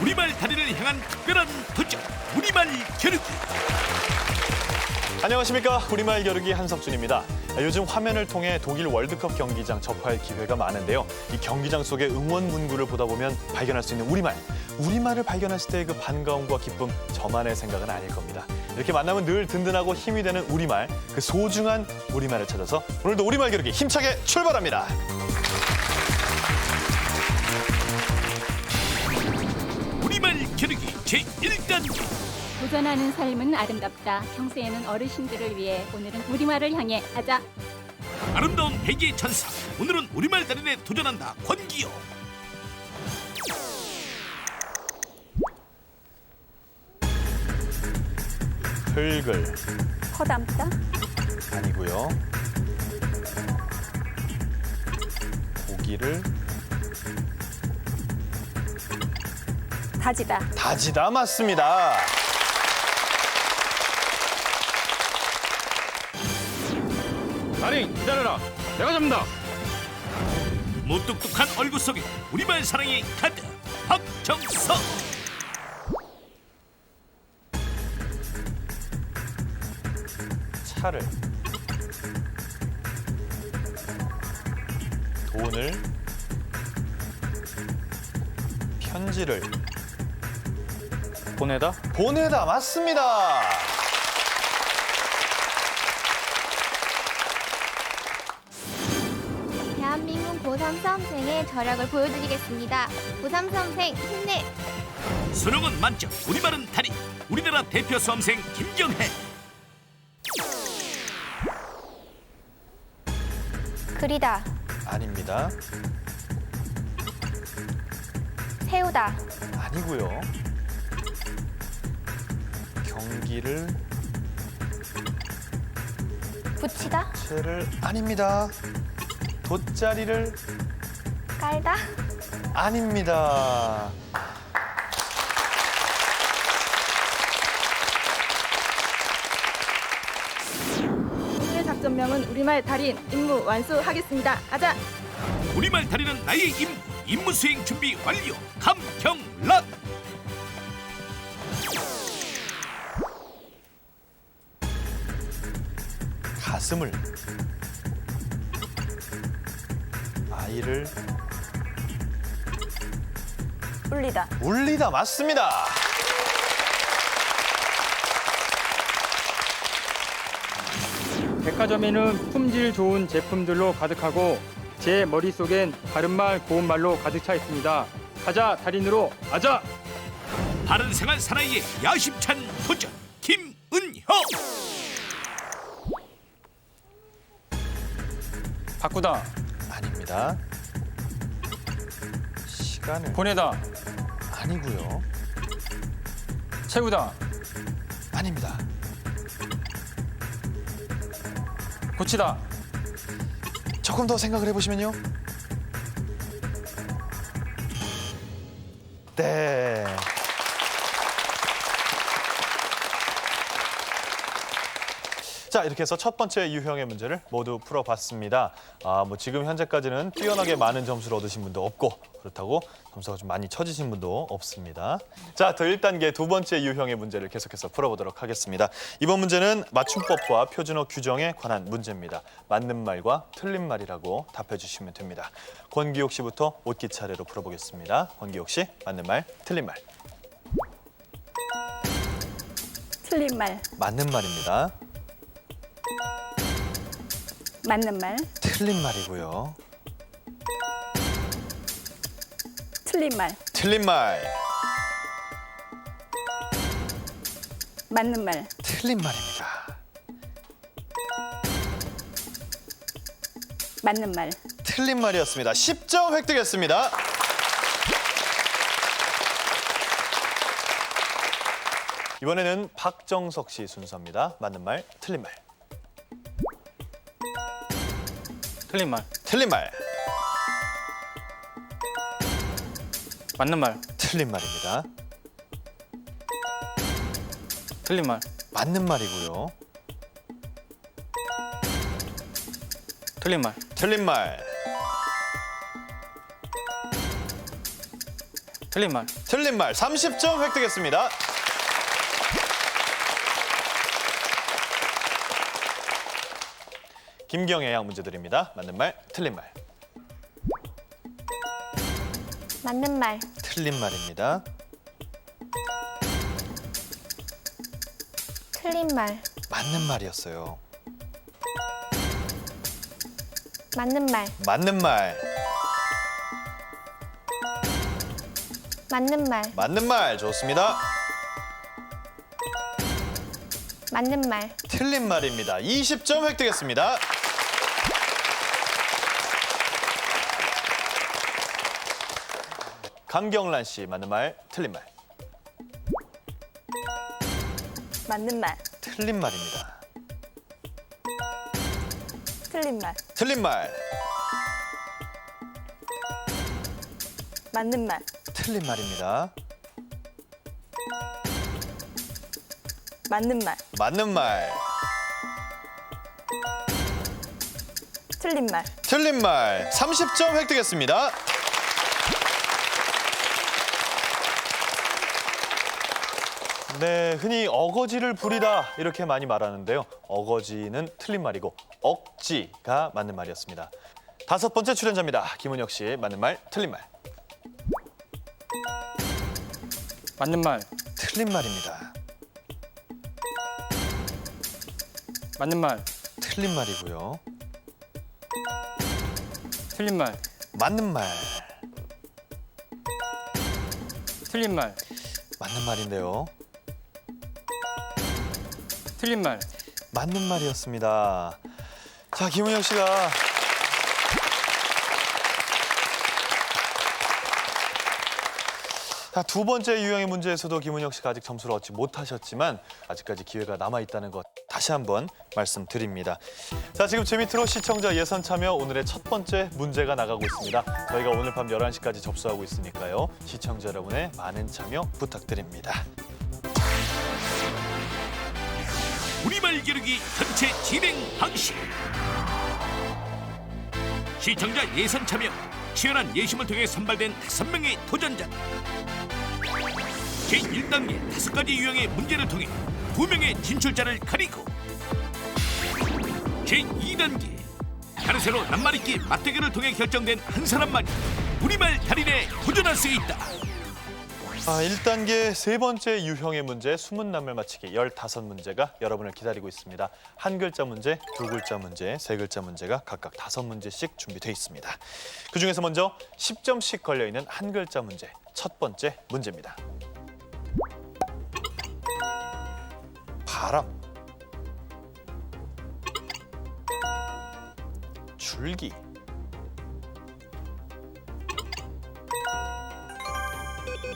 우리말 다리를 향한 특별한 도전 우리말 겨루기. 안녕하십니까. 우리말 겨루기 한석준입니다. 요즘 화면을 통해 독일 월드컵 경기장 접할 기회가 많은데요. 이 경기장 속의 응원 문구를 보다 보면 발견할 수 있는 우리말을 발견했을 때의 그 반가움과 기쁨 저만의 생각은 아닐 겁니다. 이렇게 만나면 늘 든든하고 힘이 되는 우리말, 그 소중한 우리말을 찾아서 오늘도 우리말 겨루기 힘차게 출발합니다. 우리말 겨루기 제1단계. 도전하는 삶은 아름답다. 평소에는 어르신들을 위해 오늘은 우리말을 향해 하자. 아름다운 회계의 천사. 오늘은 우리말 달인에 도전한다. 권기호. 흙을 허담다. 아니고요. 고기를 다지다. 다지다 맞습니다. 달인 기다려라. 내가 잡는다. 무뚝뚝한 얼굴 속에 우리말 사랑이 가득. 박정석. 차를 돈을 편지를 보내다 맞습니다. 대한민국 고3 수험생의 저력을 보여드리겠습니다. 고3 수험생 힘내! 수능은 만점. 우리말은 달인. 우리나라 대표 수험생 김경혜. 그리다, 아닙니다. 세우다, 아니고요. 경기를 붙이다, 채를 아닙니다. 돗자리를 깔다, 아닙니다. 오늘의 작전명은 우리말 달인 임무 완수하겠습니다. 가자. 우리말 달인은 나의 임무 수행 준비 완료. 감경란. 가슴을 아이를 울리다. 울리다 맞습니다. 백화점에는 품질 좋은 제품들로 가득하고 제 머릿속엔 바른말 고운말로 가득 차 있습니다. 가자 달인으로 아자. 바른 생활 사나이의 야심찬 도전 김은효. 바꾸다 아닙니다. 시간을 보내다 아니고요. 채우다 아닙니다. 고치다 조금 더 생각을 해보시면요. 네. 자, 이렇게 해서 첫 번째 유형의 문제를 모두 풀어봤습니다. 지금 현재까지는 뛰어나게 많은 점수를 얻으신 분도 없고 그렇다고 점수가 좀 많이 처지신 분도 없습니다. 자, 더 1단계 두 번째 유형의 문제를 계속해서 풀어보도록 하겠습니다. 이번 문제는 맞춤법과 표준어 규정에 관한 문제입니다. 맞는 말과 틀린 말이라고 답해주시면 됩니다. 권기옥 씨부터 옷기 차례로 풀어보겠습니다. 권기옥 씨, 맞는 말, 틀린 말. 틀린 말. 맞는 말입니다. 맞는 말. 틀린 말이고요. 틀린 말. 틀린 말. 맞는 말. 틀린 말입니다. 맞는 말. 틀린 말이었습니다. 10점 획득했습니다. 이번에는 박정석 씨 순서입니다. 맞는 말, 틀린 말. 틀린 말 틀린 말. 맞는 말 틀린 말입니다. 틀린 말 맞는 말이고요. 틀린 말 틀린 말. 틀린 말 틀린 말 30점 획득했습니다. 김경애 양 문제 드립니다. 맞는 말, 틀린 말. 맞는 말. 틀린 말입니다. 틀린 말. 맞는 말이었어요. 맞는 말. 맞는 말. 맞는 말. 맞는 말 좋습니다. 맞는 말. 틀린 말입니다. 20점 획득했습니다. 강경란 씨 맞는 말, 틀린 말. 맞는 말. 틀린 말입니다. 틀린 말. 틀린 말. 맞는 말. 틀린 말입니다. 맞는 말. 맞는 말. 틀린 말. 틀린 말. 30점 획득했습니다. 네, 흔히 어거지를 부리다 이렇게 많이 말하는데요. 어거지는 틀린 말이고 억지가 맞는 말이었습니다. 5번째 출연자입니다. 김은혁 씨 맞는 말, 틀린 말. 맞는 말. 틀린 말입니다. 맞는 말. 틀린 말이고요. 틀린 말. 맞는 말. 틀린 말. 맞는 말인데요. 틀린 말. 맞는 말이었습니다. 자, 김은혁 씨가 자, 2번째 유형의 문제에서도 김은혁 씨가 아직 점수를 얻지 못하셨지만 아직까지 기회가 남아있다는 것 다시 한번 말씀드립니다. 자, 지금 재미트로 시청자 예선 참여 오늘의 첫 번째 문제가 나가고 있습니다. 저희가 오늘 밤 11시까지 접수하고 있으니까요. 시청자 여러분의 많은 참여 부탁드립니다. 우리말 겨루기 전체 진행 방식. 시청자 예선 참여, 치열한 예심을 통해 선발된 5명의 도전자. 제1단계 5가지 유형의 문제를 통해 2명의 진출자를 가리고 제2단계 가르세로 낱말잇기 맞대결을 통해 결정된 한 사람만이 우리말 달인에 도전할 수 있다. 1단계 세 번째 유형의 문제 숨은 낱말 맞히기 15문제가 여러분을 기다리고 있습니다. 한 글자 문제, 두 글자 문제, 세 글자 문제가 각각 5문제씩 준비되어 있습니다. 그중에서 먼저 10점씩 걸려있는 한 글자 문제 첫 번째 문제입니다. 바람, 줄기,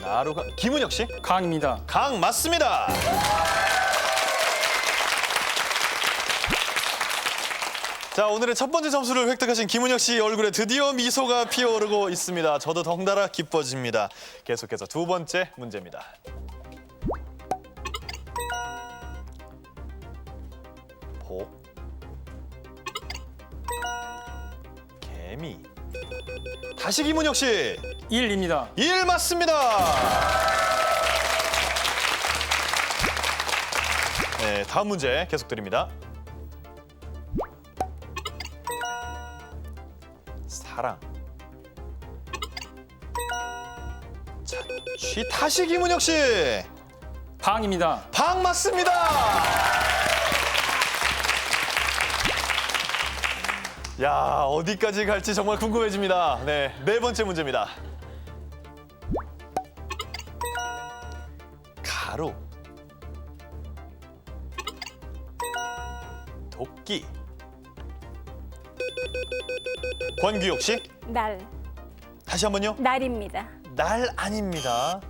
나루가. 김은혁 씨? 강입니다. 강 맞습니다. 자, 오늘의 첫 번째 점수를 획득하신 김은혁 씨 얼굴에 드디어 미소가 피어오르고 있습니다. 저도 덩달아 기뻐집니다. 계속해서 두 번째 문제입니다. 복, 개미. 다시 김은혁 씨. 1입니다. 1 맞습니다. 네, 다음 문제 계속 드립니다. 사랑. 자, 쥐 다시 김은혁 씨. 방입니다. 방 맞습니다. 야, 어디까지 갈지 정말 궁금해집니다. 네, 네 번째 문제입니다. 가루, 도끼. 권규옥 씨, 날, 다시 한번요. 날입니다. 날 아닙니다.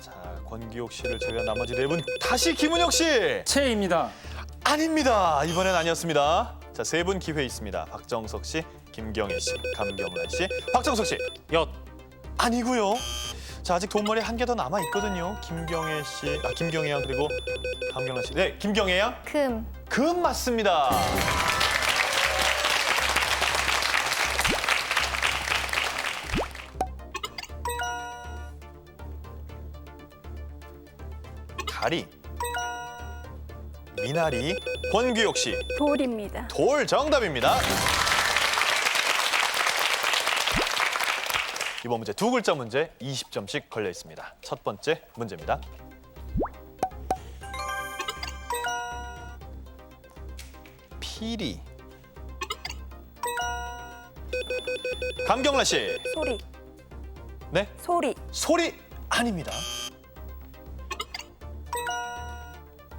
자, 권규옥 씨를 제외한 나머지 네 분 다시 김은혁 씨. 채입니다. 아닙니다. 이번엔 아니었습니다. 자, 세 분 기회 있습니다. 박정석 씨, 김경애 씨, 감경란 씨. 박정석 씨, 엿. 아니고요. 자, 아직 돈머리 한 개 더 남아 있거든요. 김경애 씨, 김경애 양 그리고 감경란 씨. 네, 김경애 양. 금. 금 맞습니다. 다리. 미나리. 권규옥 씨. 돌입니다. 돌 정답입니다. 이번 문제 두 글자 문제 20점씩 걸려 있습니다. 첫 번째 문제입니다. 피리. 강경란 씨. 소리. 네? 소리. 소리 아닙니다.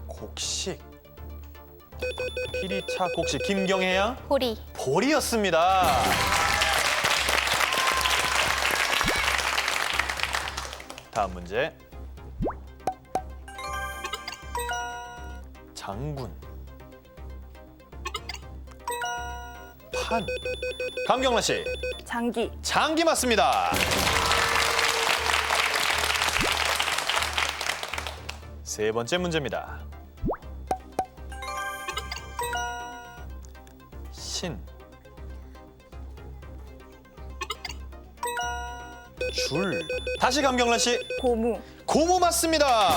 곡식. 피리차 곡식. 김경혜 양. 보리. 보리였습니다. 다음 문제. 장군. 판. 강경란 씨. 장기. 장기 맞습니다. 세 번째 문제입니다. 신. 줄. 다시 강경란 씨. 고무. 고무 맞습니다.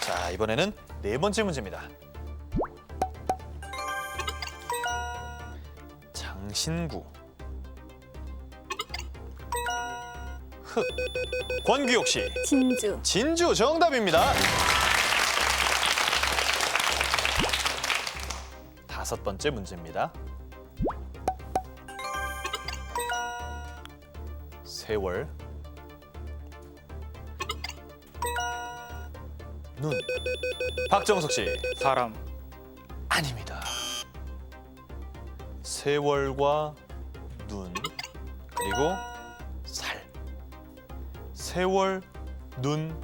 자, 이번에는 네 번째 문제입니다. 장신구. 흑. 권규옥 씨. 진주. 진주 정답입니다. 다섯 번째 문제입니다. 세월. 눈. 박정석 씨. 사람. 아닙니다. 세월과 눈 그리고 살. 세월, 눈,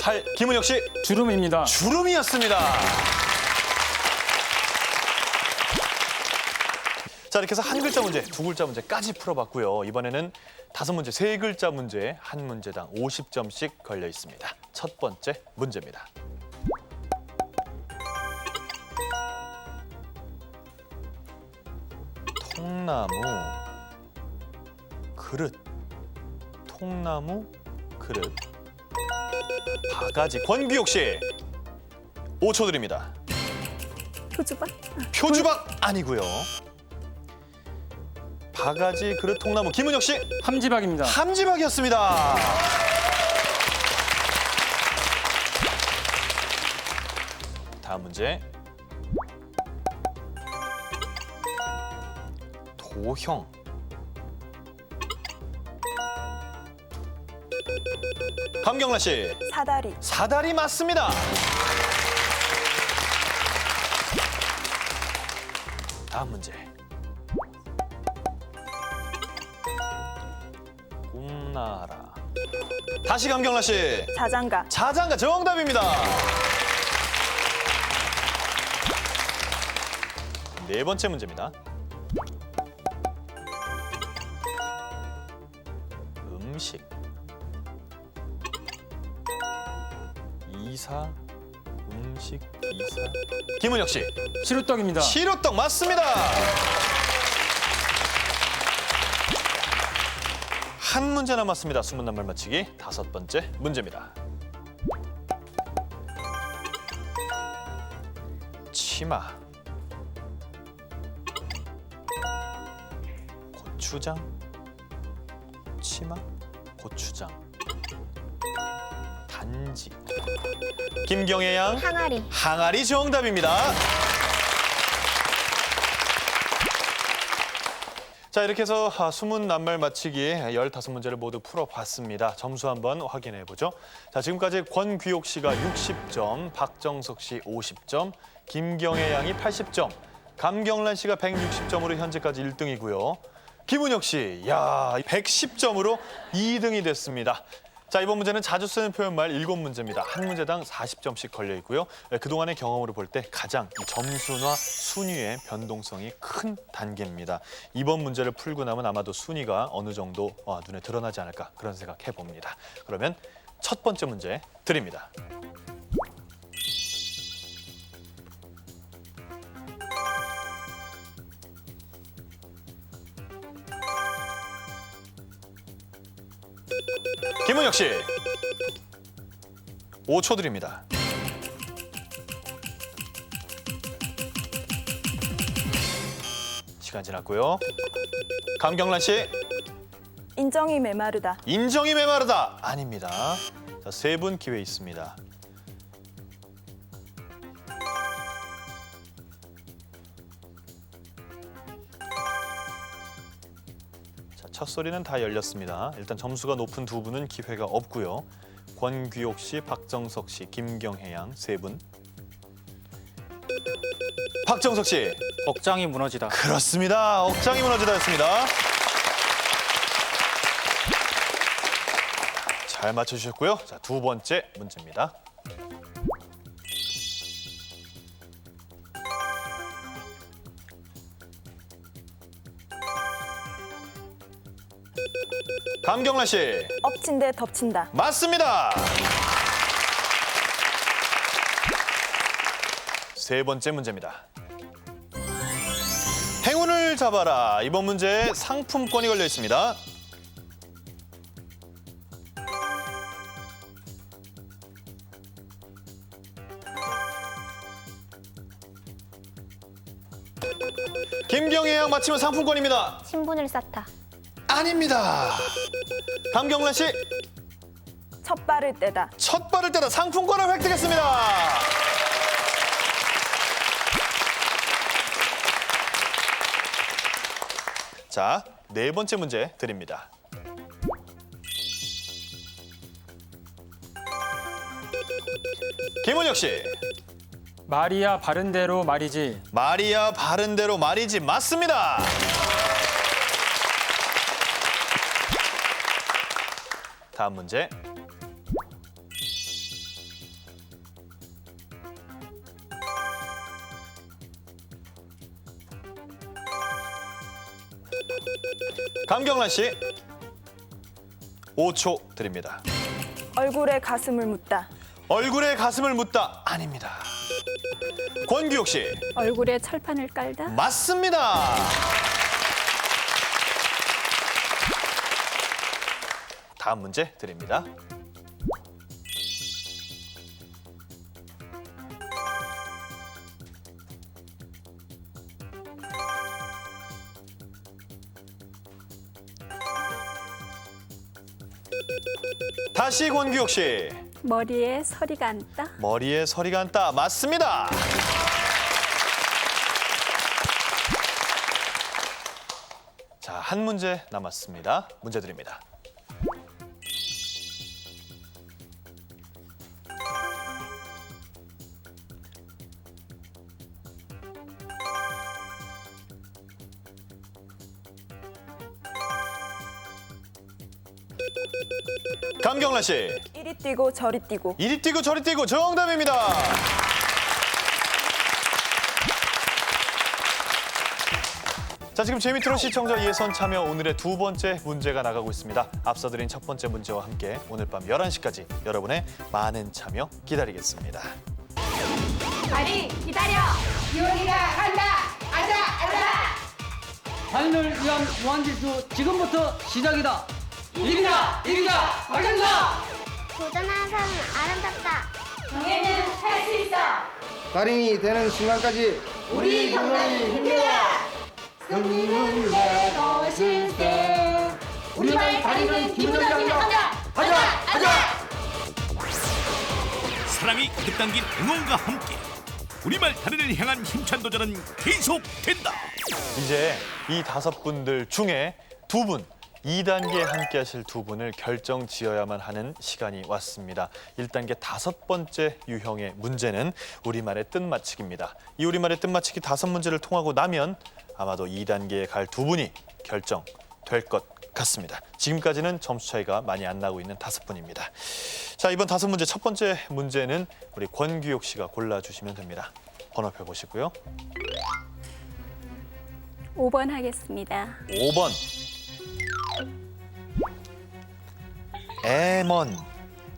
살. 김은혁 씨. 주름입니다. 주름이었습니다. 자, 이렇게 해서 한 글자 문제, 두 글자 문제까지 풀어봤고요. 이번에는 다섯 문제, 세 글자 문제 한 문제당 50점씩 걸려 있습니다. 첫 번째 문제입니다. 통나무 그릇. 통나무 그릇. 바가지. 권규옥 씨. 5초 드립니다. 표주박. 표주박 아니고요. 바가지 그릇 통나무. 김은혁 씨. 함지박입니다. 함지박이었습니다. 다음 문제. 도형. 강경란 씨. 사다리. 사다리 맞습니다. 다음 문제. 꿈나라. 다시 강경란 씨. 자장가. 자장가 정답입니다. 네 번째 문제입니다. 음식. 이사. 음식. 이사. 김은혁 씨. 시루떡입니다. 시루떡 맞습니다. 한 문제 남았습니다. 숨은 낱말 맞히기 다섯 번째 문제입니다. 치마. 고추장. 치마. 고추장. 단지. 김경혜 양. 항아리. 항아리 정답입니다. 자, 이렇게 해서 숨은 낱말 맞히기 15문제를 모두 풀어봤습니다. 점수 한번 확인해보죠. 자, 지금까지 권규옥 씨가 60점, 박정석 씨 50점, 김경혜 양이 80점, 감경란 씨가 160점으로 현재까지 1등이고요. 김은혁 씨, 야, 110점으로 2등이 됐습니다. 자, 이번 문제는 자주 쓰는 표현말 7문제입니다. 한 문제당 40점씩 걸려 있고요. 그동안의 경험으로 볼 때 가장 이 점수나 순위의 변동성이 큰 단계입니다. 이번 문제를 풀고 나면 아마도 순위가 어느 정도 눈에 드러나지 않을까 그런 생각해 봅니다. 그러면 첫 번째 문제 드립니다. 김은혁 씨. 5초 드립니다. 시간 지났고요. 강경란 씨. 인정이 메마르다. 인정이 메마르다. 아닙니다. 자, 3분 기회 있습니다. 자, 첫 소리는 다 열렸습니다. 일단 점수가 높은 두 분은 기회가 없고요. 권규옥 씨, 박정석 씨, 김경혜 양 3분. 박정석 씨. 억장이 무너지다. 그렇습니다. 억장이 무너지다였습니다. 잘 맞춰주셨고요. 자, 두 번째 문제입니다. 강경란 씨. 엎친 데 덮친다. 맞습니다. 세 번째 문제입니다. 행운을 잡아라. 이번 문제에 상품권이 걸려 있습니다. 김경혜 양 맞히면 상품권입니다. 신분을 쌓다. 아닙니다. 강경란 씨. 첫 발을 떼다. 첫 발을 떼다 상품권을 획득했습니다. 자, 네 번째 문제 드립니다. 김은혁 씨. 말이야 바른 대로 말이지. 말이야 바른 대로 말이지. 맞습니다. 다음 문제. 강경란 씨. 5초 드립니다. 얼굴에 가슴을 묻다. 얼굴에 가슴을 묻다. 아닙니다. 권규옥 씨. 얼굴에 철판을 깔다. 맞습니다. 다음 문제 드립니다. 다시 권규옥 씨. 머리에 서리가 앉다. 머리에 서리가 앉다. 맞습니다. 자, 한 문제 남았습니다. 문제 드립니다. 강경란 씨. 이리 뛰고 저리 뛰고. 이리 뛰고 저리 뛰고 정답입니다. 자, 지금 재미트로 시청자 예선 참여 오늘의 두 번째 문제가 나가고 있습니다. 앞서 드린 첫 번째 문제와 함께 오늘 밤 11시까지 여러분의 많은 참여 기다리겠습니다. 아리 기다려. 유리가 간다. 아자. 자연을 위한 무한질주 지금부터 시작이다. 이기자 박연사. 도전하는 사람은 아름답다. 정혜는 할 수 있어. 달인이 되는 순간까지 우리 경남이 힘내라. 승리는 내 것일세. 우리말 달인은 김우정님의 선장. 가자. 사랑이 가득 담긴 응원과 함께 우리말 달인을 향한 힘찬 도전은 계속된다. 이제 이 5분들 중에 2분 2단계에 함께 하실 2분을 결정 지어야만 하는 시간이 왔습니다. 1단계 5번째 유형의 문제는 우리말의 뜻맞추기입니다. 이 우리말의 뜻맞추기 5문제를 통하고 나면 아마도 2단계에 갈 2분이 결정될 것 같습니다. 지금까지는 점수 차이가 많이 안 나고 있는 5분입니다. 자, 이번 5문제 첫 번째 문제는 우리 권규옥 씨가 골라주시면 됩니다. 번호표 보시고요. 5번 하겠습니다. 5번.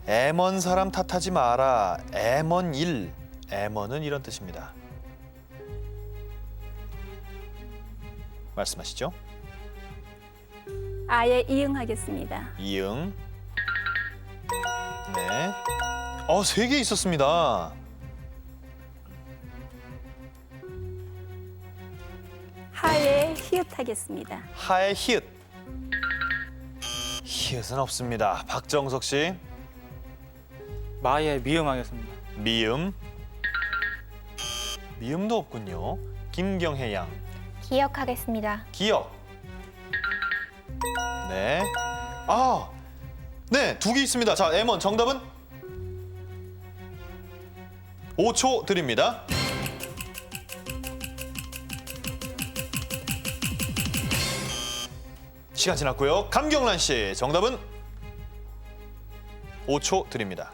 애먼 사람 탓하지 마라. 애먼 일. 애먼은 이런 뜻입니다. 말씀하시죠. 아예 이응하겠습니다. 이응. 네. 3개 있었습니다. 하에 히읗하겠습니다. 하의 히읗. 히읗은 없습니다. 박정석 씨. 마에 미음 하겠습니다. 미음. 미음도 없군요. 김경혜 양. 기억하겠습니다. 기억. 네. 네, 2개 있습니다. 자, M1 정답은 5초 드립니다. 시간 지났고요. 감경란 씨, 정답은 5초 드립니다.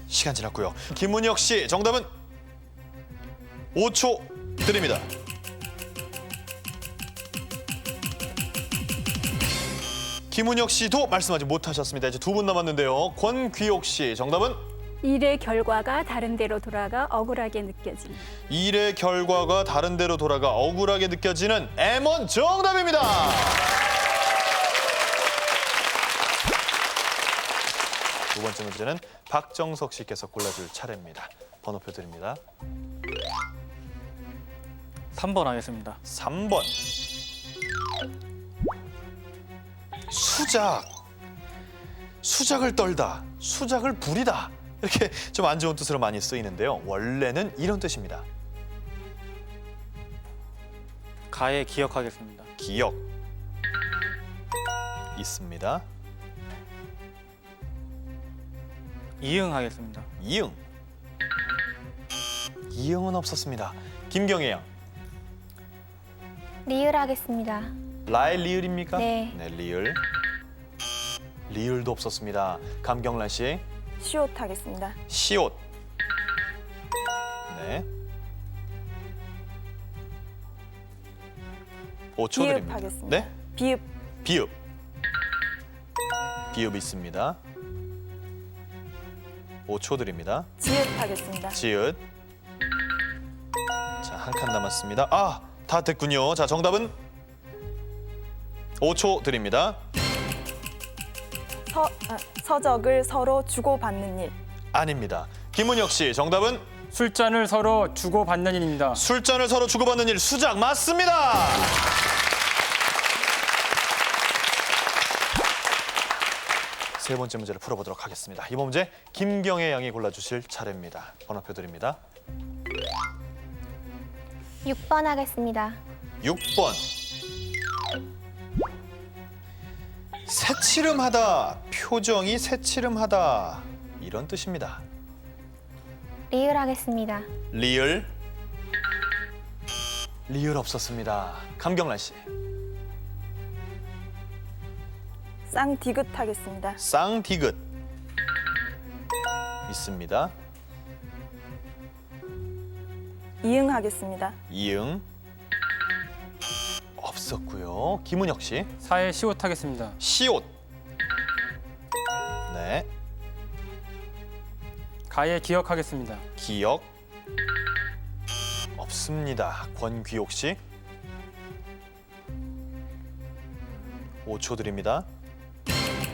시간 지났고요. 김문혁 씨, 정답은 5초 드립니다. 김문혁 씨도 말씀하지 못하셨습니다. 이제 2분 남았는데요. 권귀옥 씨, 정답은 일의 결과가 다른 데로 돌아가 억울하게 느껴지는. 일의 결과가 다른 데로 돌아가 억울하게 느껴지는 M1 정답입니다. 두 번째 문제는 박정석 씨께서 골라줄 차례입니다. 번호표 드립니다. 3번 하겠습니다. 3번. 수작. 수작을 떨다. 수작을 부리다. 이렇게 좀 안 좋은 뜻으로 많이 쓰이는데요. 원래는 이런 뜻입니다. 가에 기억하겠습니다. 기억. 있습니다. 이응 하겠습니다. 이응. 이응은 없었습니다. 김경혜 양. 리을하겠습니다. 라일 리을입니까? 네. 네, 리을. 리을도 없었습니다. 감경란 씨. 시옷하겠습니다. 시옷. 네. 5초 드립니다. 비읍하겠습니다. 네? 비읍. 비읍. 비읍 있습니다. 5초 드립니다. 지읒하겠습니다. 지읒. 자, 한 칸 남았습니다. 다 됐군요. 자, 정답은 5초 드립니다. 서적을 서로 주고받는 일. 아닙니다. 김문혁 씨, 정답은 술잔을 서로 주고받는 일입니다. 술잔을 서로 주고받는 일, 수작 맞습니다. 세 번째 문제를 풀어보도록 하겠습니다. 이번 문제 김경혜 양이 골라주실 차례입니다. 번호표 드립니다. 6번 하겠습니다. 6번. 새치름하다, 표정이 새치름하다 이런 뜻입니다. 리을하겠습니다. 리을. 리을 없었습니다. 감경란 씨. 쌍디귿하겠습니다. 쌍디귿. 있습니다. 이응하겠습니다. 이응. 없었고요. 김은혁 씨. 사에 시옷하겠습니다. 시옷. 네. 가에 기억하겠습니다. 기억. 없습니다. 권귀옥 씨. 5초 드립니다.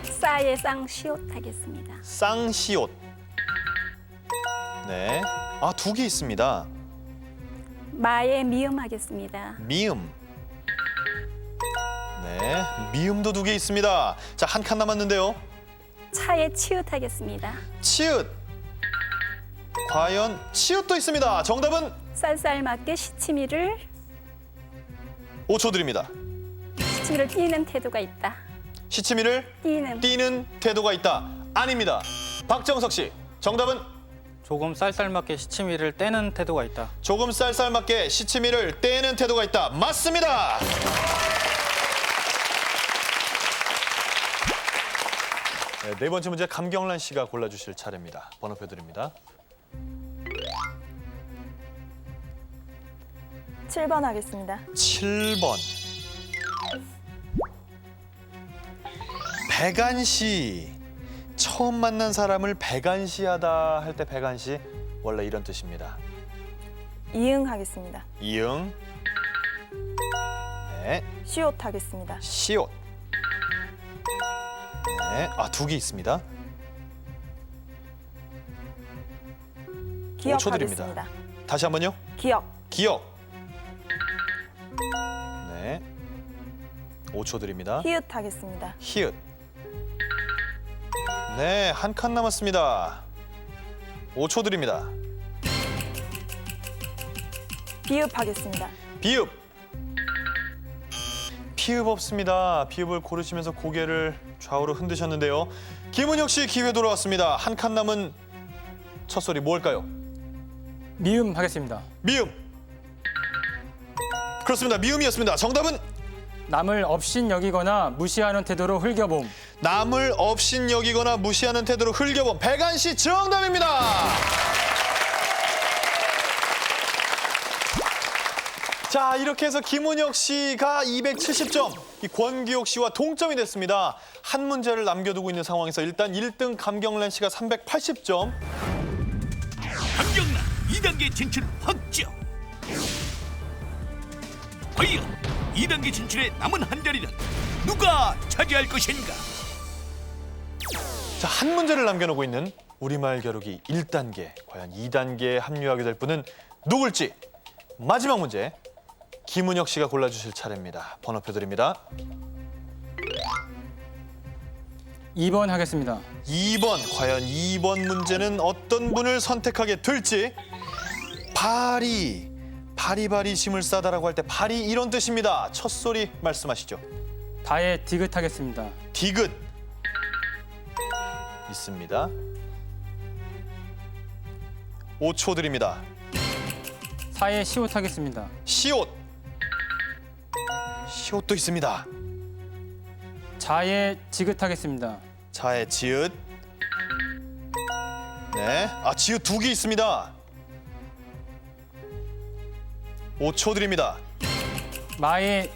싸에 쌍시옷하겠습니다. 쌍시옷. 네. 2개 있습니다. 마에 미음하겠습니다. 미음. 네. 미음도 2개 있습니다. 자, 한 칸 남았는데요. 차에 치읓하겠습니다. 치읓. 과연 치읓도 있습니다. 정답은 쌀쌀맞게 시치미를 5초 드립니다. 띄는 태도가 있다. 시치미를 띄는 태도가 있다. 아닙니다. 박정석 씨. 정답은 조금 쌀쌀맞게 시치미를 떼는 태도가 있다. 조금 쌀쌀맞게 시치미를 떼는 태도가 있다. 맞습니다. 네 번째 문제 감경란 씨가 골라주실 차례입니다. 번호표 드립니다. 7번 하겠습니다. 7번. 배간시. 처음 만난 사람을 배간시하다 할 때 배간시 원래 이런 뜻입니다. 이응하겠습니다. 이응. 네. 시옷 하겠습니다. 시옷. 네. 아, 2개 있습니다. 기억 5초 드립니다. 하겠습니다. 다시 한번요. 기억. 기억. 네. 5초 드립니다. 히읗 하겠습니다. 히읗. 네, 한 칸 남았습니다. 5초 드립니다. 비읍 하겠습니다. 비읍. 피읍 없습니다. 비읍을 고르시면서 고개를 좌우로 흔드셨는데요. 김은혁 씨 기회 돌아왔습니다. 한 칸 남은 첫 소리 뭘까요? 미음 하겠습니다. 미음. 그렇습니다. 미음이었습니다. 정답은 남을 업신 여기거나 무시하는 태도로 흘겨봄. 남을 업신 여기거나 무시하는 태도로 흘겨본 백안 씨 정답입니다. 자, 이렇게 해서 김은혁 씨가 270점, 이 권기옥 씨와 동점이 됐습니다. 한 문제를 남겨두고 있는 상황에서 일단 1등 감경란 씨가 380점. 감경란 2단계 진출 확정. 과연 2단계 진출에 남은 한 자리는 누가 차지할 것인가? 자, 한 문제를 남겨놓고 있는 우리말 겨루기 1단계. 과연 2단계에 합류하게 될 분은 누굴지. 마지막 문제, 김은혁 씨가 골라주실 차례입니다. 번호표 드립니다. 2번 하겠습니다. 2번, 과연 2번 문제는 어떤 분을 선택하게 될지. 바리바리 심을 싸다라고 할 때 바리 이런 뜻입니다. 첫 소리 말씀하시죠. 다의 디귿 하겠습니다. 디귿 있습니다. 5초 드립니다. 사의 시옷 하겠습니다. 시옷. 시옷도 있습니다. 자의 지긋 하겠습니다. 자의 지읒. 네, 아, 지읒 2개 있습니다. 5초 드립니다. 마의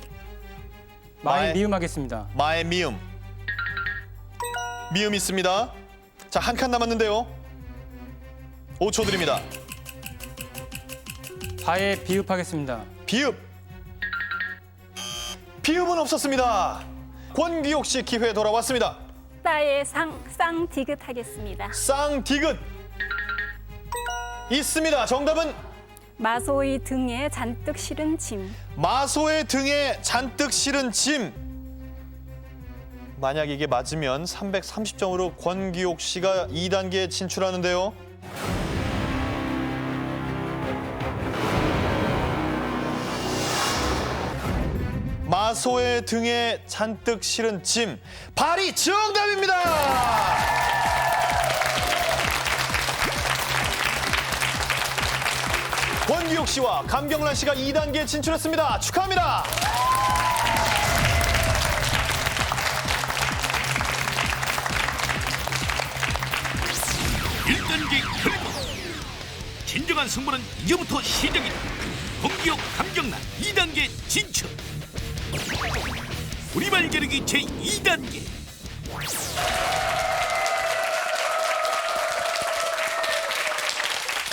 마의- 미음 하겠습니다. 마의 미음. 미음 있습니다. 자, 한 칸 남았는데요. 5초 드립니다. 바의 비읍 하겠습니다. 비읍. 비읍은 없었습니다. 권기옥 씨 기회 돌아왔습니다. 따의 쌍디귿 하겠습니다. 쌍디귿 있습니다. 정답은 마소의 등에 잔뜩 실은 짐. 마소의 등에 잔뜩 실은 짐. 만약 이게 맞으면 330점으로 권기옥 씨가 2단계에 진출하는데요. 마소의 등에 잔뜩 실은 짐. 발이 정답입니다. 권기옥 씨와 감경란 씨가 2단계에 진출했습니다. 축하합니다. 일단계 결과 진정한 승부는 이제부터 시작이다. 권기옥 감경란 2단계 진출. 우리말 겨루기 제2단계.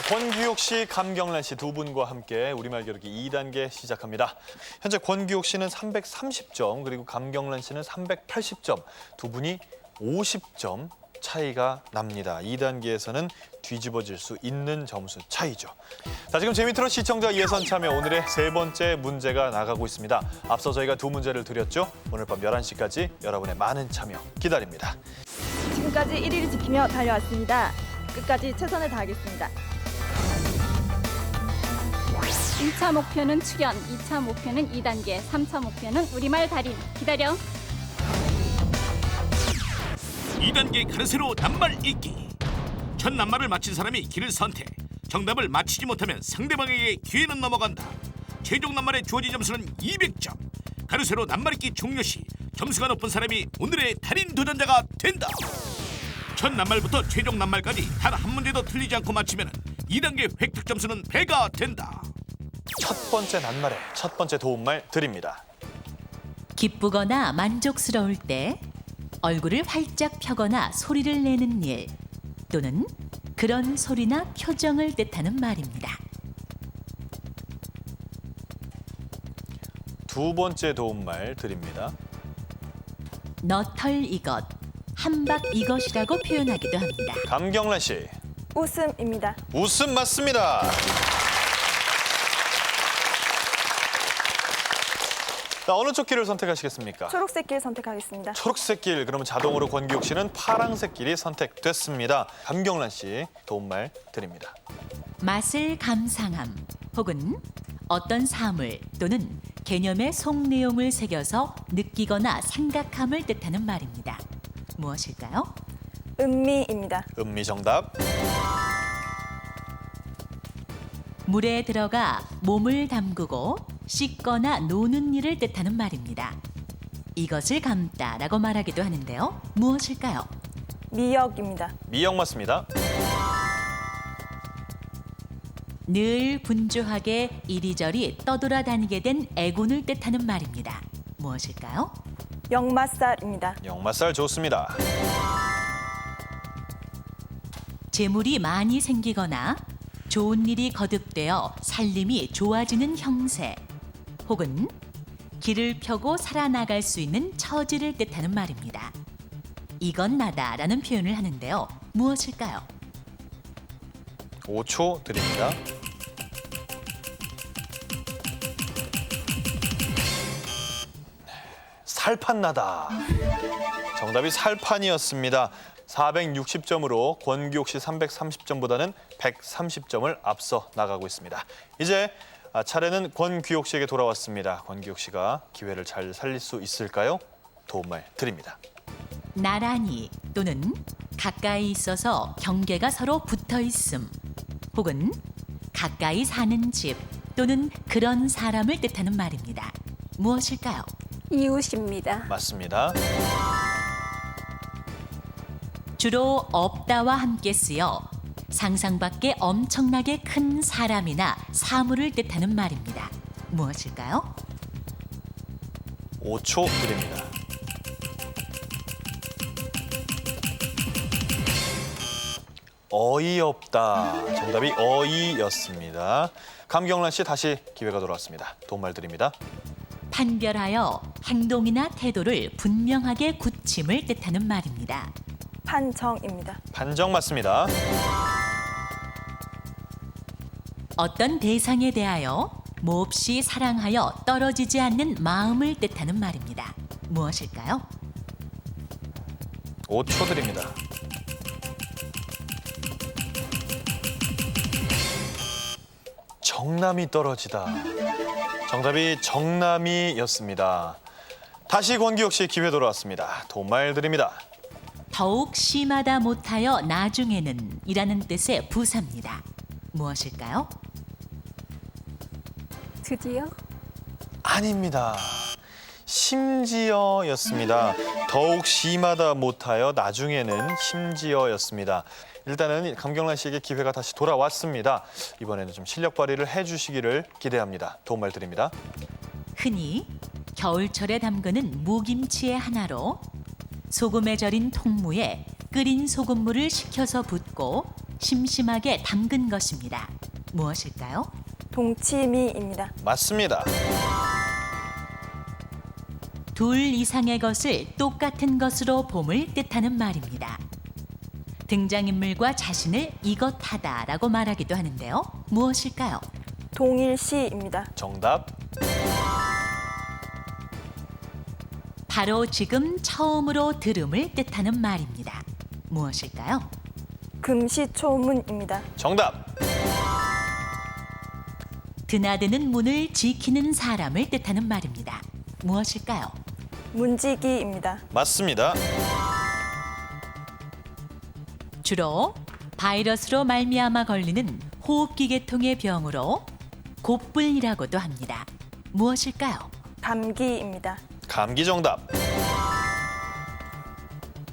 권기옥 씨, 감경란 씨 두 분과 함께 우리말 겨루기 2단계 시작합니다. 현재 권기옥 씨는 330점, 그리고 감경란 씨는 380점. 두 분이 50점 차이가 납니다. 2단계에서는 뒤집어질 수 있는 점수 차이죠. 자, 지금 재미트로 시청자 예선 참여 오늘의 세 번째 문제가 나가고 있습니다. 앞서 저희가 두 문제를 드렸죠. 오늘 밤 11시까지 여러분의 많은 참여 기다립니다. 지금까지 1위를 지키며 달려왔습니다. 끝까지 최선을 다하겠습니다. 1차 목표는 출연, 2차 목표는 2단계, 3차 목표는 우리말 달인. 기다려. 2단계 가르세로 낱말 읽기. 첫 낱말을 맞힌 사람이 길을 선택. 정답을 맞히지 못하면 상대방에게 기회는 넘어간다. 최종 낱말에 주어진 점수는 200점. 가르세로 낱말 읽기 종료 시 점수가 높은 사람이 오늘의 달인 도전자가 된다. 첫 낱말부터 최종 낱말까지 단 한 문제도 틀리지 않고 맞히면 2단계 획득 점수는 배가 된다. 첫 번째 낱말에 첫 번째 도움말 드립니다. 기쁘거나 만족스러울 때 얼굴을 활짝 펴거나 소리를 내는 일 또는 그런 소리나 표정을 뜻하는 말입니다. 두 번째 도움말 드립니다. 너털 이것, 한박 이것이라고 표현하기도 합니다. 감경란 씨. 웃음입니다. 웃음 맞습니다. 자, 어느 쪽 길을 선택하시겠습니까? 초록색 길 선택하겠습니다. 초록색 길, 그러면 자동으로 권기욱 씨는 파란색 길이 선택됐습니다. 감경란 씨 도움말 드립니다. 맛을 감상함 혹은 어떤 사물 또는 개념의 속 내용을 새겨서 느끼거나 생각함을 뜻하는 말입니다. 무엇일까요? 음미입니다. 음미 정답. 물에 들어가 몸을 담그고 씻거나 노는 일을 뜻하는 말입니다. 이것을 감다라고 말하기도 하는데요. 무엇일까요? 미역입니다. 미역 맞습니다. 늘 분주하게 이리저리 떠돌아다니게 된 애군을 뜻하는 말입니다. 무엇일까요? 역맛살입니다. 역맛살 좋습니다. 재물이 많이 생기거나 좋은 일이 거듭되어 살림이 좋아지는 형세 혹은 길을 펴고 살아나갈 수 있는 처지를 뜻하는 말입니다. 이건 나다라는 표현을 하는데요. 무엇일까요? 5초 드립니다. 살판나다. 정답이 살판이었습니다. 460점으로 권기욱 씨 330점보다는 130점을 앞서 나가고 있습니다. 이제 차례는 권기욱 씨에게 돌아왔습니다. 권기욱 씨가 기회를 잘 살릴 수 있을까요? 도움말 드립니다. 나란히 또는 가까이 있어서 경계가 서로 붙어 있음 혹은 가까이 사는 집 또는 그런 사람을 뜻하는 말입니다. 무엇일까요? 이웃입니다. 맞습니다. 주로 없다와 함께 쓰여 상상밖에 엄청나게 큰 사람이나 사물을 뜻하는 말입니다. 무엇일까요? 5초 드립니다. 어이없다. 정답이 어이였습니다. 감경란 씨 다시 기회가 돌아왔습니다. 도움말 드립니다. 판별하여 행동이나 태도를 분명하게 굳힘을 뜻하는 말입니다. 판정입니다. 판정 맞습니다. 어떤 대상에 대하여 몹시 사랑하여 떨어지지 않는 마음을 뜻하는 말입니다. 무엇일까요? 5초 드립니다. 정남이 떨어지다. 정답이 정남이였습니다. 다시 권기욱 씨 기회 돌아왔습니다. 도움말 드립니다. 더욱 심하다 못하여 나중에는 이라는 뜻의 부사입니다. 무엇일까요? 드디어 아닙니다. 심지어였습니다. 더욱 심하다 못하여 나중에는 심지어였습니다. 일단은 감경란 씨에게 기회가 다시 돌아왔습니다. 이번에는 좀 실력 발휘를 해주시기를 기대합니다. 도움말 드립니다. 흔히 겨울철에 담그는 무김치의 하나로 소금에 절인 통무에 끓인 소금물을 식혀서 붓고 심심하게 담근 것입니다. 무엇일까요? 동치미입니다. 맞습니다. 둘 이상의 것을 똑같은 것으로 봄을 뜻하는 말입니다. 등장인물과 자신을 이것하다라고 말하기도 하는데요. 무엇일까요? 동일시입니다. 정답. 바로 지금 처음으로 들음을 뜻하는 말입니다. 무엇일까요? 금시초문입니다. 정답. 드나드는 문을 지키는 사람을 뜻하는 말입니다. 무엇일까요? 문지기입니다. 맞습니다. 주로 바이러스로 말미암아 걸리는 호흡기 계통의 병으로 곧불이라고도 합니다. 무엇일까요? 감기입니다. 감기 정답.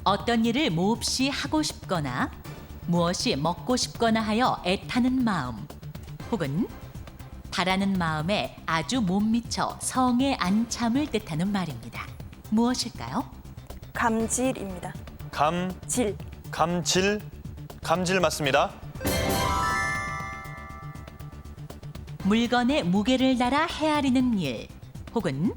어떤 일을 몹시 하고 싶거나 무엇이 먹고 싶거나 하여 애타는 마음 혹은 바라는 마음에 아주 못 미쳐 성에 안 참을 뜻하는 말입니다. 무엇일까요? 감질입니다. 감질. 감질 맞습니다. 물건의 무게를 달아 헤아리는 일 혹은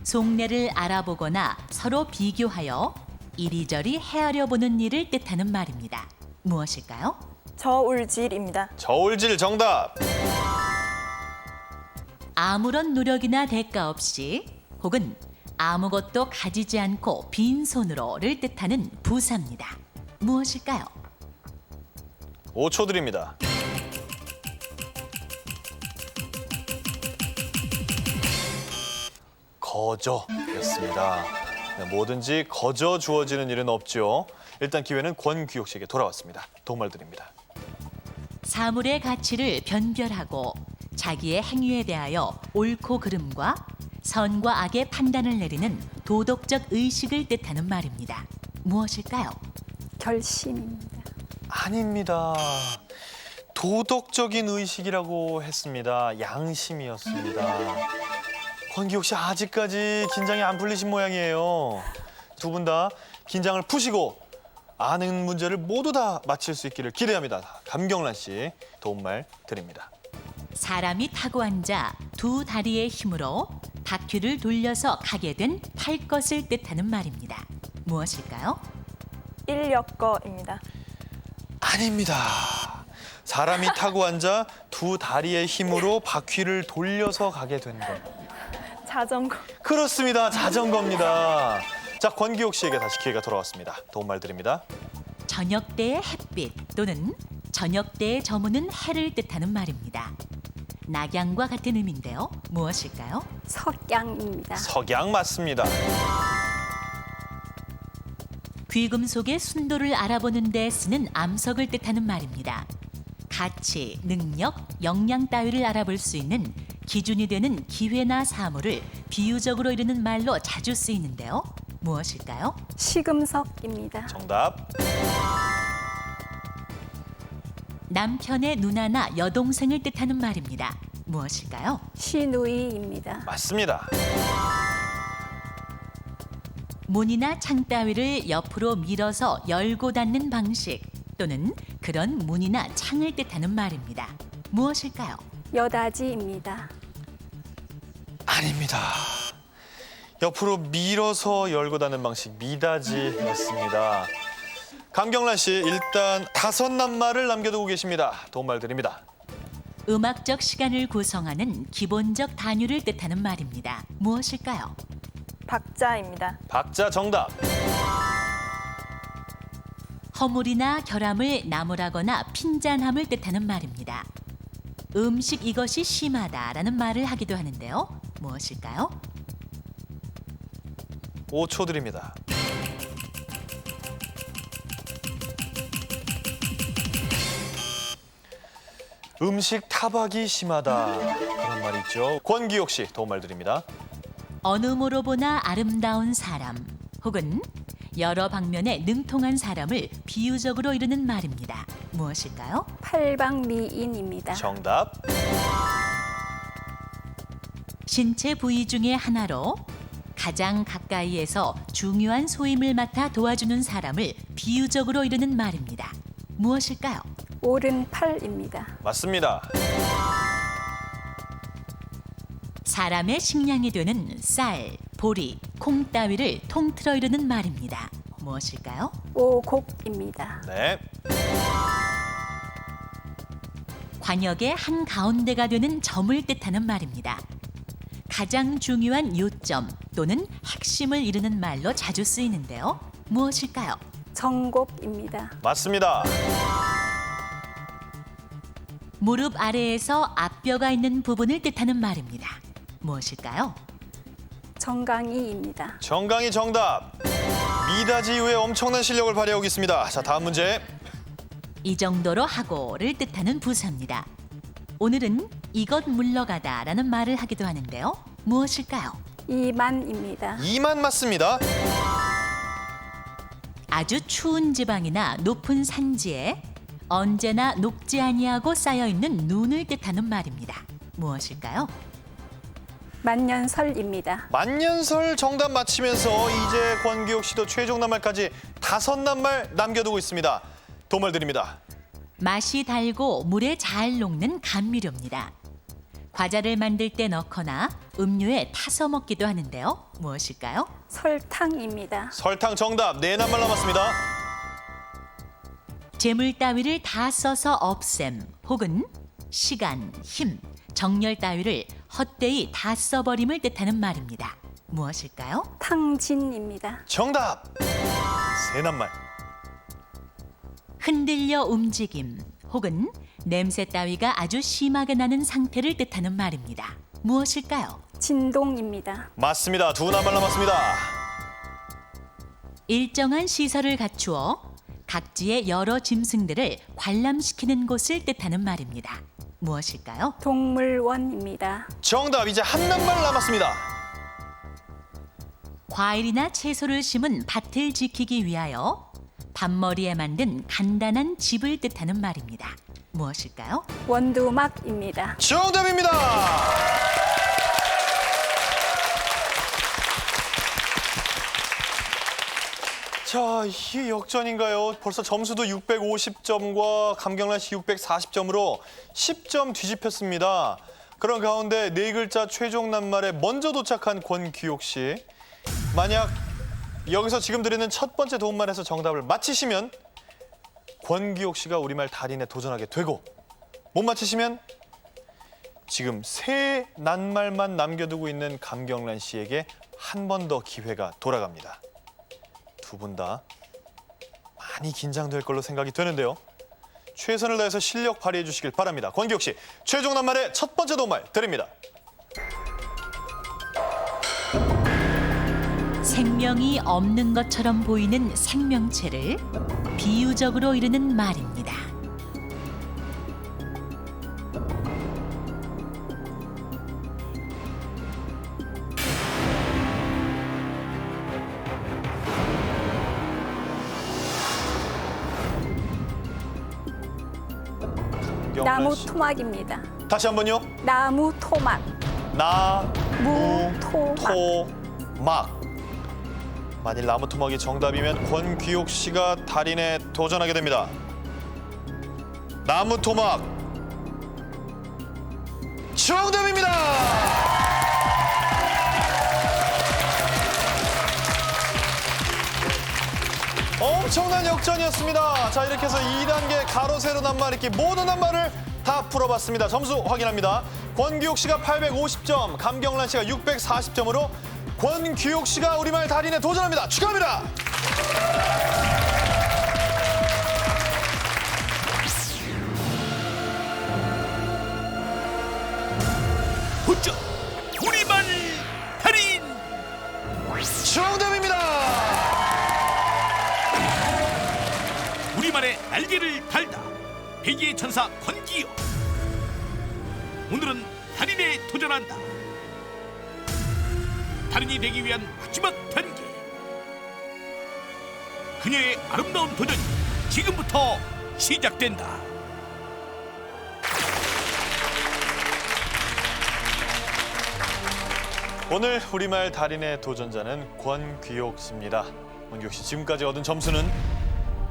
속내를 알아보거나 서로 비교하여 이리저리 헤아려 보는 일을 뜻하는 말입니다. 무엇일까요? 저울질입니다. 저울질 정답. 아무런 노력이나 대가 없이 혹은 아무것도 가지지 않고 빈손으로를 뜻하는 부사입니다. 무엇일까요? 5초 드립니다. 거저였습니다. 네, 뭐든지 거저 주어지는 일은 없죠. 일단 기회는 권규옥 씨에게 돌아왔습니다. 도움을 드립니다. 사물의 가치를 변별하고 자기의 행위에 대하여 옳고 그름과 선과 악의 판단을 내리는 도덕적 의식을 뜻하는 말입니다. 무엇일까요? 결심입니다. 아닙니다. 도덕적인 의식이라고 했습니다. 양심이었습니다. 권기옥 씨 아직까지 긴장이 안 풀리신 모양이에요. 두 분 다 긴장을 푸시고 아는 문제를 모두 다 맞힐 수 있기를 기대합니다. 감경란 씨 도움말 드립니다. 사람이 타고 앉아 두 다리의 힘으로 바퀴를 돌려서 가게 된 탈 것을 뜻하는 말입니다. 무엇일까요? 인력거입니다. 아닙니다. 사람이 타고 앉아 두 다리의 힘으로 바퀴를 돌려서 가게 된 것. 자전거. 그렇습니다. 자전거입니다. 자, 권기옥 씨에게 다시 기회가 돌아왔습니다. 도움말 드립니다. 저녁 때의 햇빛 또는 저녁 때의 저무는 해를 뜻하는 말입니다. 낙양과 같은 의미인데요. 무엇일까요? 석양입니다. 석양 맞습니다. 귀금속의 순도를 알아보는 데 쓰는 암석을 뜻하는 말입니다. 가치, 능력, 역량 따위를 알아볼 수 있는 기준이 되는 기회나 사물을 비유적으로 이르는 말로 자주 쓰이는데요. 무엇일까요? 시금석입니다. 정답. 남편의 누나나 여동생을 뜻하는 말입니다. 무엇일까요? 시누이입니다. 맞습니다. 문이나 창 따위를 옆으로 밀어서 열고 닫는 방식 또는 그런 문이나 창을 뜻하는 말입니다. 무엇일까요? 여다지입니다. 아닙니다. 옆으로 밀어서 열고 닫는 방식 미닫이였습니다. 감경란 씨 일단 5 낱말을 남겨두고 계십니다. 도움말 드립니다. 음악적 시간을 구성하는 기본적 단위를 뜻하는 말입니다. 무엇일까요? 박자입니다. 박자 정답. 허물이나 결함을 나무라거나 핀잔함을 뜻하는 말입니다. 음식 이것이 심하다라는 말을 하기도 하는데요. 무엇일까요? 5초 드립니다. 음식 타박이 심하다. 그런 말이 있죠. 권기옥 씨 도움말 드립니다. 어느 모로 보나 아름다운 사람 혹은 여러 방면에 능통한 사람을 비유적으로 이르는 말입니다. 무엇일까요? 팔방미인입니다. 정답. 신체 부위 중에 하나로 가장 가까이에서 중요한 소임을 맡아 도와주는 사람을 비유적으로 이르는 말입니다. 무엇일까요? 오른팔입니다. 맞습니다. 사람의 식량이 되는 쌀, 보리, 콩 따위를 통틀어 이르는 말입니다. 무엇일까요? 오곡입니다. 네. 관역의 한 가운데가 되는 점을 뜻하는 말입니다. 가장 중요한 요점 또는 핵심을 이르는 말로 자주 쓰이는데요. 무엇일까요? 정곡입니다. 맞습니다. 무릎 아래에서 앞뼈가 있는 부분을 뜻하는 말입니다. 무엇일까요? 정강이입니다. 정강이 정답. 미닫이 이후에 엄청난 실력을 발휘하고 있습니다. 자, 다음 문제. 이 정도로 하고를 뜻하는 부사입니다. 오늘은 이것 물러가다라는 말을 하기도 하는데요. 무엇일까요? 이만입니다. 이만 맞습니다. 아주 추운 지방이나 높은 산지에 언제나 녹지 아니하고 쌓여 있는 눈을 뜻하는 말입니다. 무엇일까요? 만년설입니다. 만년설 정답 맞히면서 이제 권기옥 씨도 최종 낱말까지 5 낱말 남겨두고 있습니다. 도움을 드립니다. 맛이 달고 물에 잘 녹는 감미료입니다. 과자를 만들 때 넣거나 음료에 타서 먹기도 하는데요. 무엇일까요? 설탕입니다. 설탕 정답. 네 낱말 남았습니다. 재물 따위를 다 써서 없앰 혹은 시간, 힘, 정열 따위를 헛되이 다 써버림을 뜻하는 말입니다. 무엇일까요? 탕진입니다. 정답. 세 낱말. 흔들려 움직임 혹은 냄새 따위가 아주 심하게 나는 상태를 뜻하는 말입니다. 무엇일까요? 진동입니다. 맞습니다. 두 낱말 남았습니다. 일정한 시설을 갖추어 각지의 여러 짐승들을 관람시키는 곳을 뜻하는 말입니다. 무엇일까요? 동물원입니다. 정답. 이제 한 낱말 남았습니다. 과일이나 채소를 심은 밭을 지키기 위하여 밭머리에 만든 간단한 집을 뜻하는 말입니다. 무엇일까요? 원두막입니다. 정답입니다. 자, 이 역전인가요? 벌써 점수도 650점과 감경란 씨 640점으로 10점 뒤집혔습니다. 그런 가운데 네 글자 최종 낱말에 먼저 도착한 권규옥 씨. 만약 여기서 지금 드리는 첫 번째 도움말에서 정답을 맞히시면 권규옥 씨가 우리말 달인에 도전하게 되고, 못 맞히시면 지금 세 낱말만 남겨두고 있는 감경란 씨에게 한 번 더 기회가 돌아갑니다. 두 분 다 많이 긴장될 걸로 생각이 되는데요. 최선을 다해서 실력 발휘해 주시길 바랍니다. 권규옥 씨, 최종 낱말의 첫 번째 도움말 드립니다. 생명이 없는 것처럼 보이는 생명체를 비유적으로 이르는 말입니다. 나무 토막입니다. 다시 한번요. 나무 토막. 나무 토막. 토막. 만일 나무 토막이 정답이면 권규옥 씨가 달인에 도전하게 됩니다. 나무 토막 정답입니다. 엄청난 역전이었습니다. 자, 이렇게 해서 2단계 가로 세로 낱말 읽기 모든 낱말을 다 풀어봤습니다. 점수 확인합니다. 권규옥 씨가 850점, 감경란 씨가 640점으로 권규옥 씨가 우리말 달인에 도전합니다. 축하합니다. 호점 우리말 달인. 정답입니다. 우리말의 날개를 달다. 백의 천사 권기요. 오늘은 달인에 도전한다. 달인이 되기 위한 마지막 단계. 그녀의 아름다운 도전이 지금부터 시작된다. 오늘 우리말 달인의 도전자는 권규옥 씨입니다. 권규옥 씨 지금까지 얻은 점수는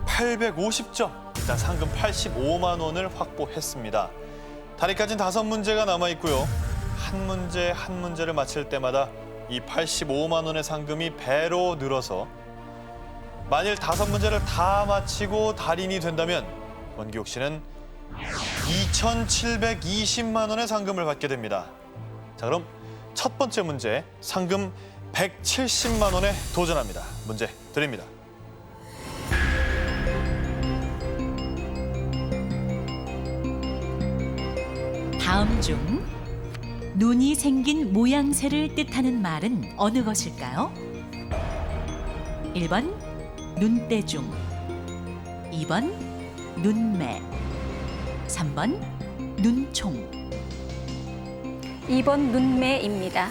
850점. 일단 상금 85만 원을 확보했습니다. 다리까지는 5문제가 남아있고요. 한 문제 한 문제를 맞힐 때마다 이 85만 원의 상금이 배로 늘어서 만일 5문제를 다 맞히고 달인이 된다면 권규옥 씨는 2,720만 원의 상금을 받게 됩니다. 자, 그럼 첫 번째 문제 상금 170만 원에 도전합니다. 문제 드립니다. 다음 중 눈이 생긴 모양새를 뜻하는 말은 어느 것일까요? 1번 눈대중, 2번 눈매, 3번 눈총. 2번 눈매입니다.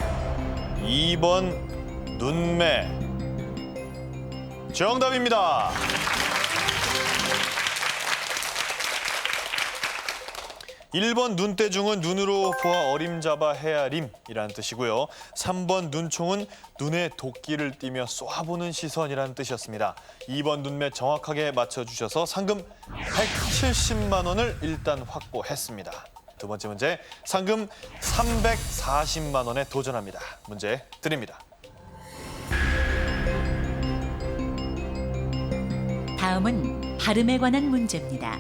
2번 눈매 정답입니다. (1번) 눈대중은 눈으로 보아 어림잡아 헤아림이라는 뜻이고요. 3번 눈총은 눈에 도끼를 띠며 쏘아보는 시선이라는 뜻이었습니다. 2번 눈매 정확하게 맞춰주셔서 상금 170만 원을 일단 확보했습니다. 두 번째 문제 상금 340만 원에 도전합니다. 문제 드립니다. 다음은 발음에 관한 문제입니다.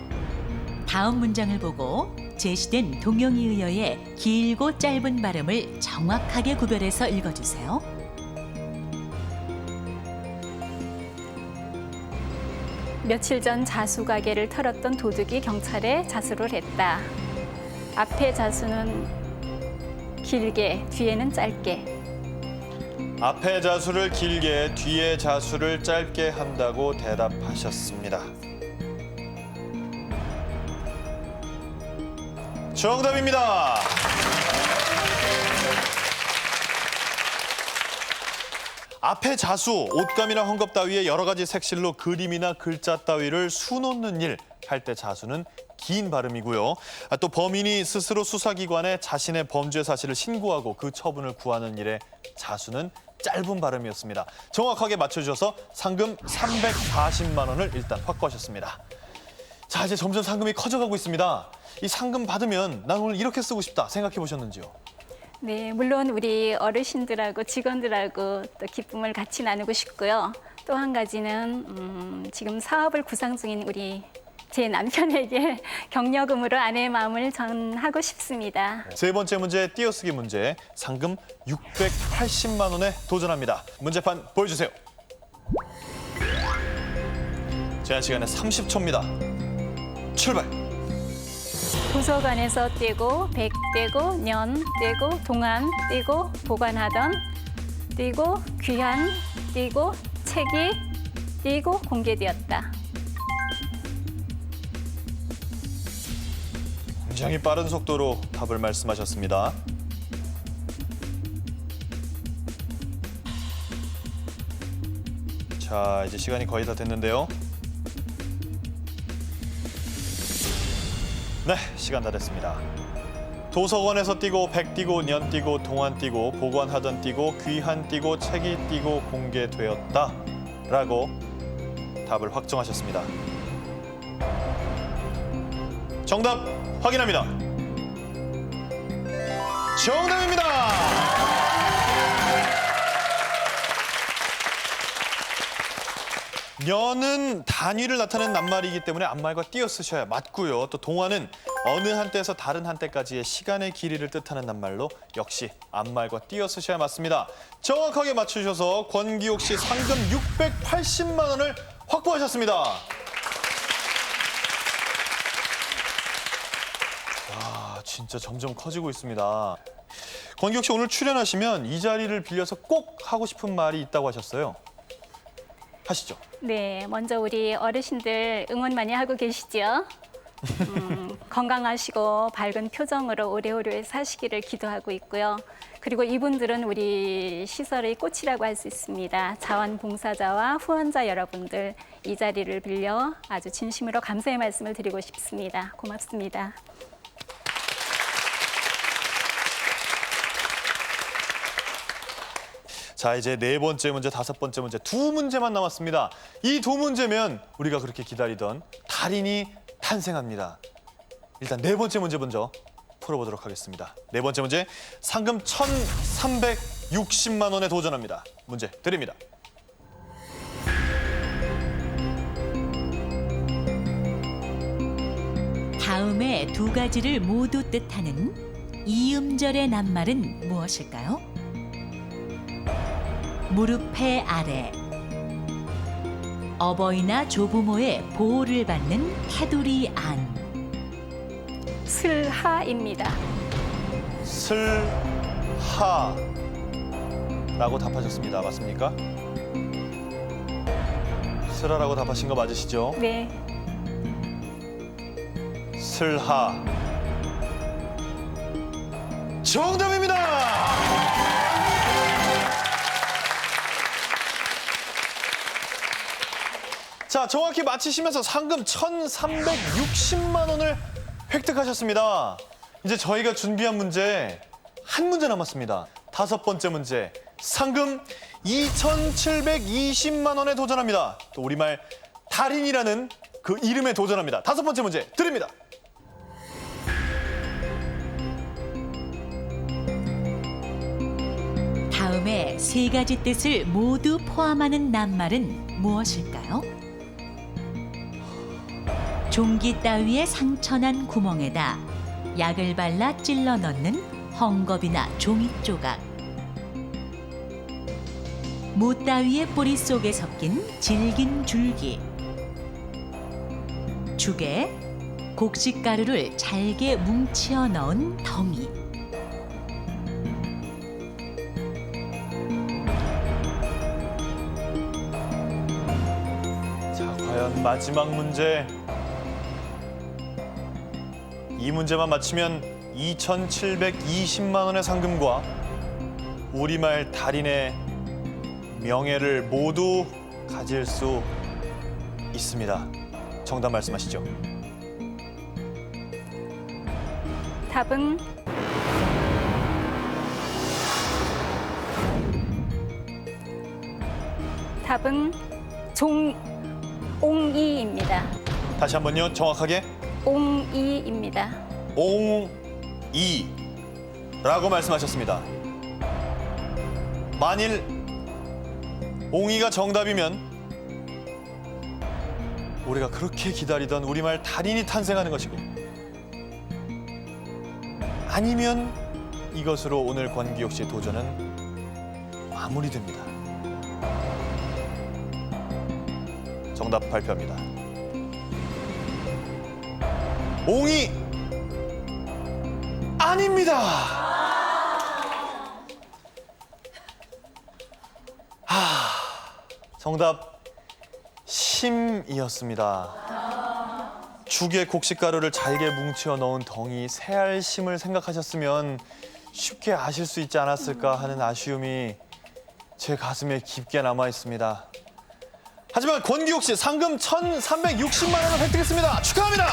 다음 문장을 보고 제시된 동영에 의하여 길고 짧은 발음을 정확하게 구별해서 읽어주세요. 며칠 전 자수 가게를 털었던 도둑이 경찰에 자수를 했다. 앞에 자수는 길게, 뒤에는 짧게. 앞에 자수를 길게, 뒤에 자수를 짧게 한다고 대답하셨습니다. 정답입니다. 앞에 자수, 옷감이나 헝겊 따위에 여러 가지 색실로 그림이나 글자 따위를 수놓는 일 할 때 자수는 긴 발음이고요. 또 범인이 스스로 수사기관에 자신의 범죄 사실을 신고하고 그 처분을 구하는 일에 자수는 짧은 발음이었습니다. 정확하게 맞춰주셔서 상금 340만 원을 일단 확보하셨습니다. 자, 이제 점점 상금이 커져가고 있습니다. 이 상금 받으면 난 오늘 이렇게 쓰고 싶다 생각해 보셨는지요? 네, 물론 우리 어르신들하고 직원들하고 또 기쁨을 같이 나누고 싶고요. 또 한 가지는 지금 사업을 구상 중인 우리 제 남편에게 격려금으로 아내의 마음을 전하고 싶습니다. 세 번째 문제 띄어쓰기 문제 상금 680만 원에 도전합니다. 문제판 보여주세요. 제한 시간에 30초입니다. 출발. 도서관에서 떼고 백 떼고 년 떼고 동안 떼고 보관하던 떼고 귀한 떼고 책이 떼고 공개되었다. 굉장히 빠른 속도로 답을 말씀하셨습니다. 자, 이제 시간이 거의 다 됐는데요. 네, 시간 다 됐습니다. 도서관에서 띄고 백 띄고 년 띄고 동안 띄고 보관하던 띄고 귀한 띄고 책이 띄고 공개되었다 라고 답을 확정하셨습니다. 정답 확인합니다. 정답입니다. 년은 단위를 나타내는 낱말이기 때문에 앞말과 띄어 쓰셔야 맞고요. 또 동안은 어느 한때에서 다른 한때까지의 시간의 길이를 뜻하는 낱말로 역시 앞말과 띄어 쓰셔야 맞습니다. 정확하게 맞추셔서 권기옥 씨 상금 680만 원을 확보하셨습니다. 와, 진짜 점점 커지고 있습니다. 권기옥 씨 오늘 출연하시면 이 자리를 빌려서 꼭 하고 싶은 말이 있다고 하셨어요. 하시죠. 네, 먼저 우리 어르신들 응원 많이 하고 계시죠? 건강하시고 밝은 표정으로 오래오래 사시기를 기도하고 있고요. 그리고 이분들은 우리 시설의 꽃이라고 할 수 있습니다. 자원봉사자와 후원자 여러분들 이 자리를 빌려 아주 진심으로 감사의 말씀을 드리고 싶습니다. 고맙습니다. 자, 이제 네 번째 문제, 다섯 번째 문제 두 문제만 남았습니다. 이 두 문제면 우리가 그렇게 기다리던 달인이 탄생합니다. 일단 네 번째 문제 먼저 풀어보도록 하겠습니다. 네 번째 문제 상금 1,360만 원에 도전합니다. 문제 드립니다. 다음의 두 가지를 모두 뜻하는 이음절의 낱말은 무엇일까요? 무릎의 아래, 어버이나 조부모의 보호를 받는 테두리 안. 슬하입니다. 슬하라고 답하셨습니다. 맞습니까? 슬하라고 답하신 거 맞으시죠? 네. 슬하. 정답입니다! 자, 정확히 맞히시면서 상금 1,360만 원을 획득하셨습니다. 이제 저희가 준비한 문제 한 문제 남았습니다. 다섯 번째 문제 상금 2,720만 원에 도전합니다. 또 우리말 달인이라는 그 이름에 도전합니다. 다섯 번째 문제 드립니다. 마음의 세 가지 뜻을 모두 포함하는 낱말은 무엇일까요? 종기 따위에 상처난 구멍에다 약을 발라 찔러 넣는 헝겊이나 종이 조각. 모 따위의 뿌리 속에 섞인 질긴 줄기. 죽에 곡식가루를 잘게 뭉치어 넣은 덩이. 자, 과연 마지막 문제. 이 문제만 맞히면 2,720만 원의 상금과 우리말 달인의 명예를 모두 가질 수 있습니다. 정답 말씀하시죠. 답은 옹이입니다. 다시 한번요. 정확하게. 옹이입니다. 옹이라고 말씀하셨습니다. 만일 옹이가 정답이면 우리가 그렇게 기다리던 우리말 달인이 탄생하는 것이고, 아니면 이것으로 오늘 권기옥 씨의 도전은 마무리됩니다. 정답 발표합니다. 옹이 아닙니다. 정답 심이었습니다. 죽에 곡식가루를 잘게 뭉치어 넣은 덩이 새알심을 생각하셨으면 쉽게 아실 수 있지 않았을까 하는 아쉬움이 제 가슴에 깊게 남아 있습니다. 하지만 권기옥 씨 상금 1,360만 원을 획득했습니다. 축하합니다.